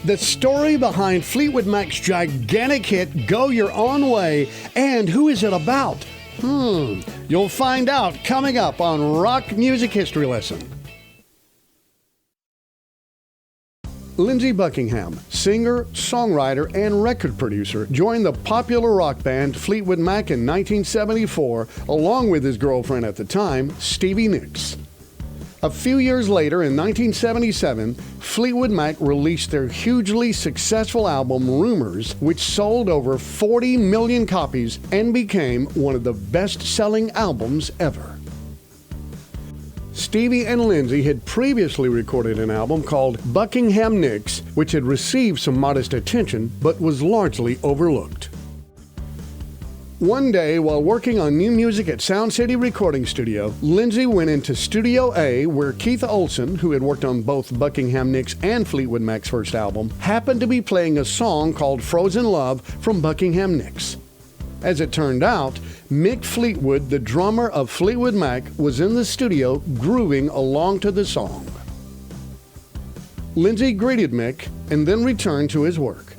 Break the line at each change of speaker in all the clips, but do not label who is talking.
the story behind Fleetwood Mac's gigantic hit, Go Your Own Way, and who is it about? You'll find out coming up on Rock Music History Lesson. Lindsey Buckingham, singer, songwriter, and record producer, joined the popular rock band Fleetwood Mac in 1974, along with his girlfriend at the time, Stevie Nicks. A few years later, in 1977, Fleetwood Mac released their hugely successful album, Rumours, which sold over 40 million copies and became one of the best-selling albums ever. Stevie and Lindsey had previously recorded an album called Buckingham Nicks, which had received some modest attention but was largely overlooked. One day, while working on new music at Sound City Recording Studio, Lindsey went into Studio A, where Keith Olsen, who had worked on both Buckingham Nicks and Fleetwood Mac's first album, happened to be playing a song called Frozen Love from Buckingham Nicks. As it turned out, Mick Fleetwood, the drummer of Fleetwood Mac, was in the studio grooving along to the song. Lindsey greeted Mick and then returned to his work.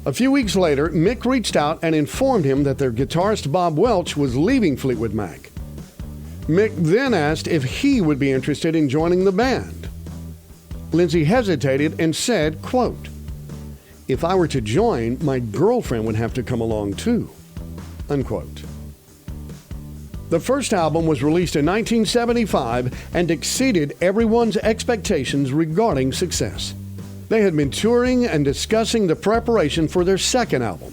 A few weeks later, Mick reached out and informed him that their guitarist Bob Welch was leaving Fleetwood Mac. Mick then asked if he would be interested in joining the band. Lindsey hesitated and said, quote, "If I were to join, my girlfriend would have to come along too," unquote. The first album was released in 1975 and exceeded everyone's expectations regarding success. They had been touring and discussing the preparation for their second album.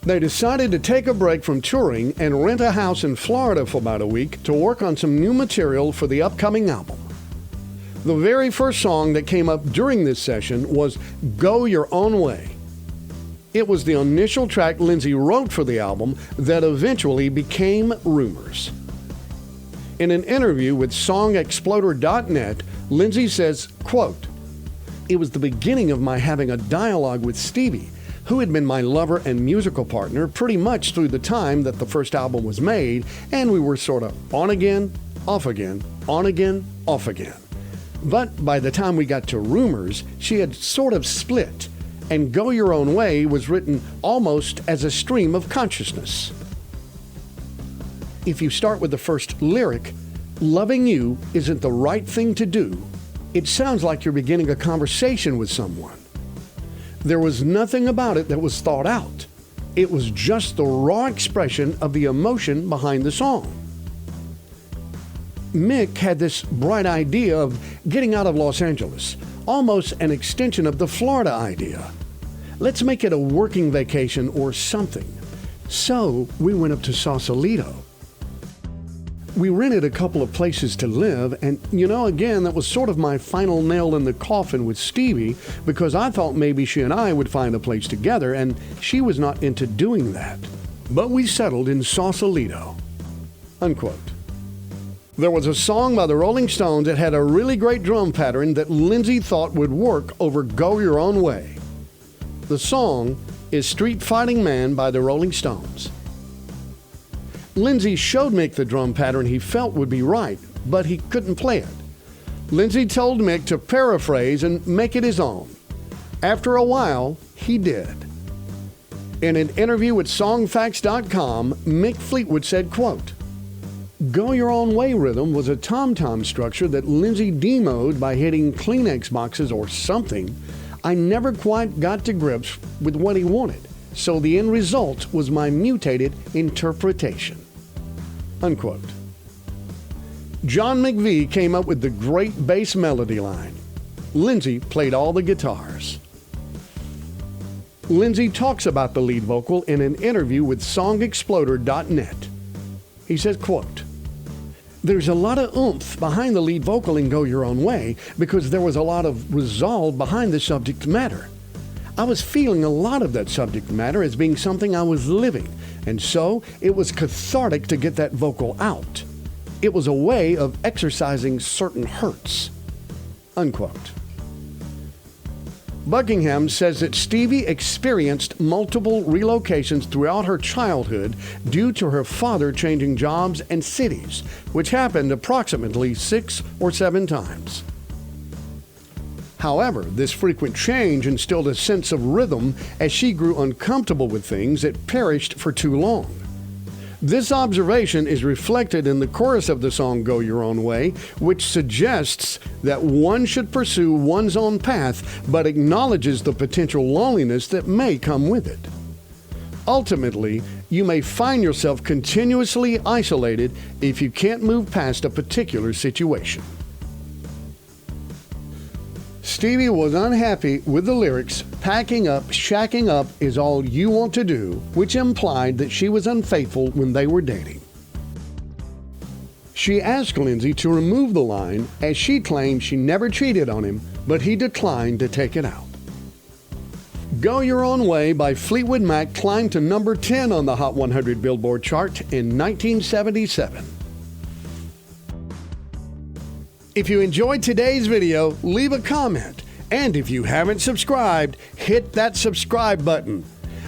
They decided to take a break from touring and rent a house in Florida for about a week to work on some new material for the upcoming album. The very first song that came up during this session was Go Your Own Way. It was the initial track Lindsey wrote for the album that eventually became Rumours. In an interview with songexploder.net, Lindsey says, quote, "It was the beginning of my having a dialogue with Stevie, who had been my lover and musical partner pretty much through the time that the first album was made, and we were sort of on again, off again, on again, off again. But by the time we got to Rumours, she had sort of split, and Go Your Own Way was written almost as a stream of consciousness. If you start with the first lyric, loving you isn't the right thing to do, it sounds like you're beginning a conversation with someone. There was nothing about it that was thought out. It was just the raw expression of the emotion behind the song." Mick had this bright idea of getting out of Los Angeles, almost an extension of the Florida idea. Let's make it a working vacation or something. So we went up to Sausalito. We rented a couple of places to live, and again, that was sort of my final nail in the coffin with Stevie, because I thought maybe she and I would find a place together, and she was not into doing that. But we settled in Sausalito, unquote. There was a song by the Rolling Stones that had a really great drum pattern that Lindsey thought would work over Go Your Own Way. The song is Street Fighting Man by the Rolling Stones. Lindsey showed Mick the drum pattern he felt would be right, but he couldn't play it. Lindsey told Mick to paraphrase and make it his own. After a while, he did. In an interview with Songfacts.com, Mick Fleetwood said, quote, "Go Your Own Way rhythm was a tom-tom structure that Lindsey demoed by hitting Kleenex boxes or something. I never quite got to grips with what he wanted, so the end result was my mutated interpretation," unquote. John McVie came up with the great bass melody line. Lindsey played all the guitars. Lindsey talks about the lead vocal in an interview with SongExploder.net. He says, quote, "There's a lot of oomph behind the lead vocal in Go Your Own Way because there was a lot of resolve behind the subject matter. I was feeling a lot of that subject matter as being something I was living, and so it was cathartic to get that vocal out. It was a way of exercising certain hurts," unquote. Buckingham says that Stevie experienced multiple relocations throughout her childhood due to her father changing jobs and cities, which happened approximately 6 or 7 times. However, this frequent change instilled a sense of rhythm as she grew uncomfortable with things that perished for too long. This observation is reflected in the chorus of the song Go Your Own Way, which suggests that one should pursue one's own path, but acknowledges the potential loneliness that may come with it. Ultimately, you may find yourself continuously isolated if you can't move past a particular situation. Stevie was unhappy with the lyrics, "Packing up, shacking up is all you want to do," which implied that she was unfaithful when they were dating. She asked Lindsey to remove the line, as she claimed she never cheated on him, but he declined to take it out. Go Your Own Way by Fleetwood Mac climbed to number 10 on the Hot 100 Billboard chart in 1977. If you enjoyed today's video, leave a comment. And if you haven't subscribed, hit that subscribe button.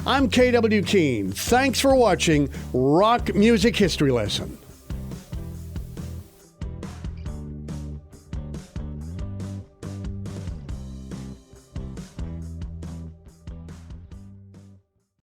I'm KW Keene. Thanks for watching Rock Music History Lesson.